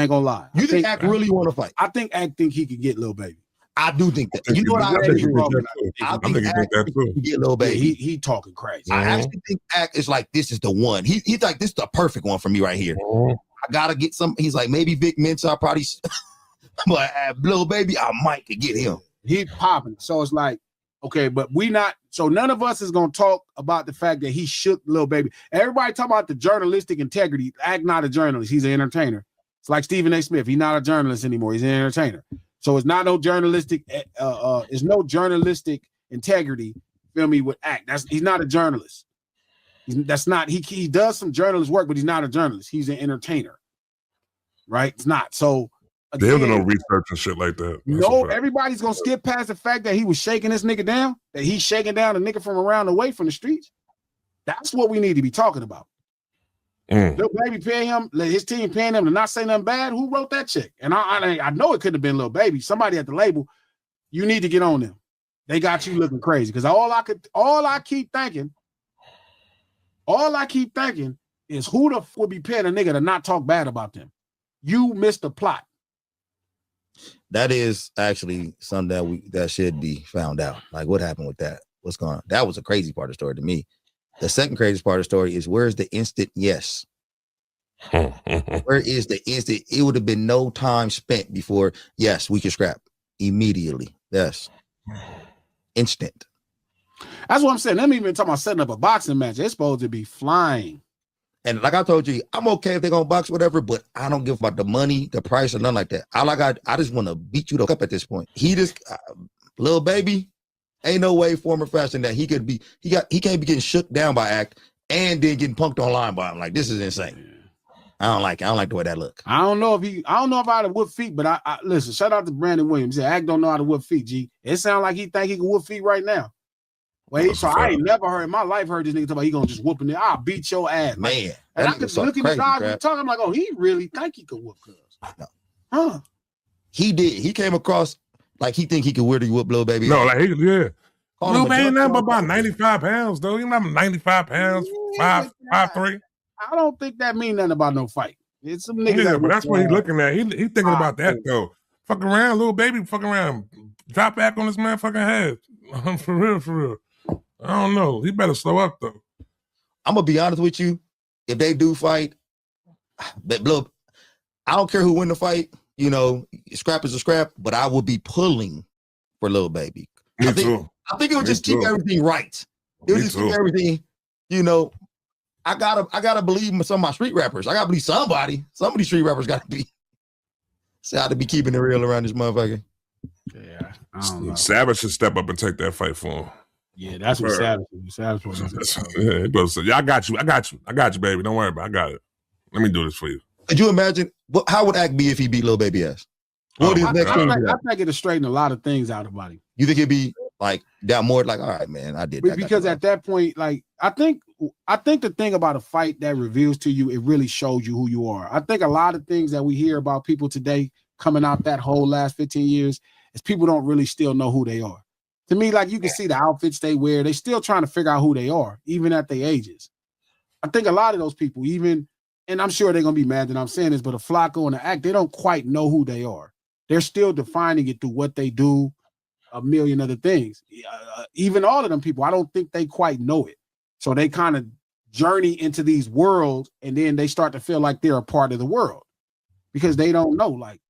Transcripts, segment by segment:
ain't gonna lie. You think Act really want to fight? I think Act think he could get Lil Baby. I do think that. You know what I think Act can get Lil Baby. Yeah, he talking crazy. I actually think Act is like, this is the one. He's like, this is the perfect one for me right here. I gotta get some. He's like, maybe Vic Mensa probably, but Lil Baby, I might could get him. He popping. So it's like, okay, but we not. So none of us is gonna talk about the fact that he shook Lil Baby. Everybody talk about the journalistic integrity. Act not a journalist. He's an entertainer. It's like Stephen A. Smith. He's not a journalist anymore. He's an entertainer. So it's not no journalistic. It's no journalistic integrity. Feel me with Act. He's not a journalist. That's not. He does some journalist work, but he's not a journalist. He's an entertainer. Right? It's not. So there's no research and shit like that. No, everybody's gonna skip past the fact that he was shaking this nigga down. That he's shaking down a nigga from around the way from the streets. That's what we need to be talking about. Lil Baby paying him, his team paying him to not say nothing bad. Who wrote that check? And I know it could have been Lil Baby. Somebody at the label. You need to get on them. They got you looking crazy. Because all I keep thinking is who the would be paying a nigga to not talk bad about them. You missed the plot. That is actually something that should be found out. Like, what happened with that? What's going on? That was a crazy part of the story to me. The second craziest part of the story is, where's the instant yes? Where is the instant? It would have been no time spent before, yes, we can scrap immediately. Yes. Instant. That's what I'm saying. Them even talking about setting up a boxing match. They're supposed to be flying. And like I told you, I'm okay if they're gonna box, whatever, but I don't give about the money, the price, or nothing like that. I just want to beat you the up at this point. He just Lil Baby, ain't no way, form or fashion that he could be. He can't be getting shook down by Act and then getting punked online by him. Like, this is insane. I don't like it. I don't like the way that look. I don't know if I'd have whoop feet, but I listen. Shout out to Brandon Williams. He said Act don't know how to whoop feet. G. It sounds like he think he can whoop feet right now. Wait, so I ain't never heard in my life this nigga talk about he gonna just whoop in there. I'll beat your ass, man. And I could look in his eyes and talk. I'm like, oh, he really think he could whoop cuz. No. Huh? He did. He came across like he think he could really whoop Lil Baby. No, like Lil Baby ain't nothing but about 95 pounds, though. He's not 95 pounds, 5'3". I don't think that mean nothing about no fight. It's some niggas. Yeah, but that's what he's looking at. He thinking about that though. Fuck around, Lil Baby, fuck around. Drop back on this motherfucking head. For real. I don't know. He better slow up though. I'm gonna be honest with you. If they do fight, but look, I don't care who win the fight. You know, scrap is a scrap, but I will be pulling for Lil Baby. I think it would just keep everything right. It would just keep everything, you know. I gotta believe in some of my street rappers. I gotta believe somebody. Some of these street rappers gotta be. So I have to be keeping it real around this motherfucker. Yeah, I don't know. Savage should step up and take that fight for him. Yeah, that's what Savage was. Yeah, I got you, baby. Don't worry about it. I got it. Let me do this for you. Could you imagine how would Act be if he beat Lil Baby ass? I think it'll straighten a lot of things out about him. You think it'd be like that more like, all right, man, I did that. Because at that point, like I think the thing about a fight that reveals to you, it really shows you who you are. I think a lot of things that we hear about people today coming out that whole last 15 years is people don't really still know who they are. To me, like you can see the outfits they wear, they still trying to figure out who they are, even at their ages. I think a lot of those people, even, and I'm sure they're gonna be mad that I'm saying this, but a Flacco and the Act, they don't quite know who they are. They're still defining it through what they do, a million other things. Even all of them people, I don't think they quite know it. So they kind of journey into these worlds, and then they start to feel like they're a part of the world because they don't know. Like,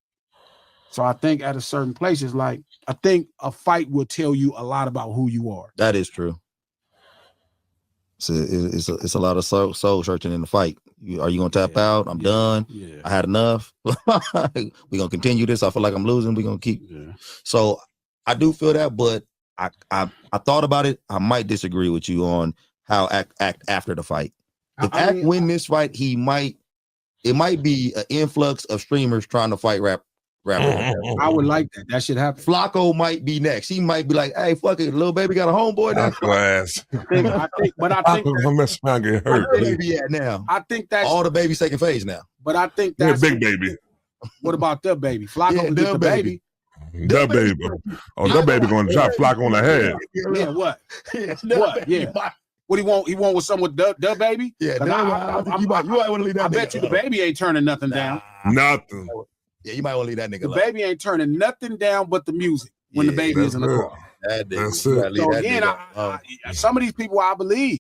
so I think at a certain place, it's like, I think a fight will tell you a lot about who you are. That is true. So it's a lot of soul searching in the fight. Are you gonna tap out? I'm done. Yeah. I had enough. We're gonna continue this. I feel like I'm losing. We're gonna keep. Yeah. So I do feel that, but I thought about it. I might disagree with you on how Act after the fight. If Act win this fight, it might be an influx of streamers trying to fight rapper. I would like that. That should happen. Flacco might be next. He might be like, "Hey, fuck it, Lil Baby got a homeboy now." I think hurt. Where Baby at now? I think that's all the babies taking phase now. But I think that's Big Baby. What about the baby? Flacco the baby. The baby. Oh, the baby gonna drop Flacco on the head. Yeah, what? What? Yeah. What he want? He want with someone with Lil Baby? Yeah, I you might want to leave that. I bet you the Baby ain't turning nothing down. Nothing. Yeah, you might want to leave that nigga. The Baby ain't turning nothing down but the music when the Baby is in the car. That's it. So again, some of these people I believe.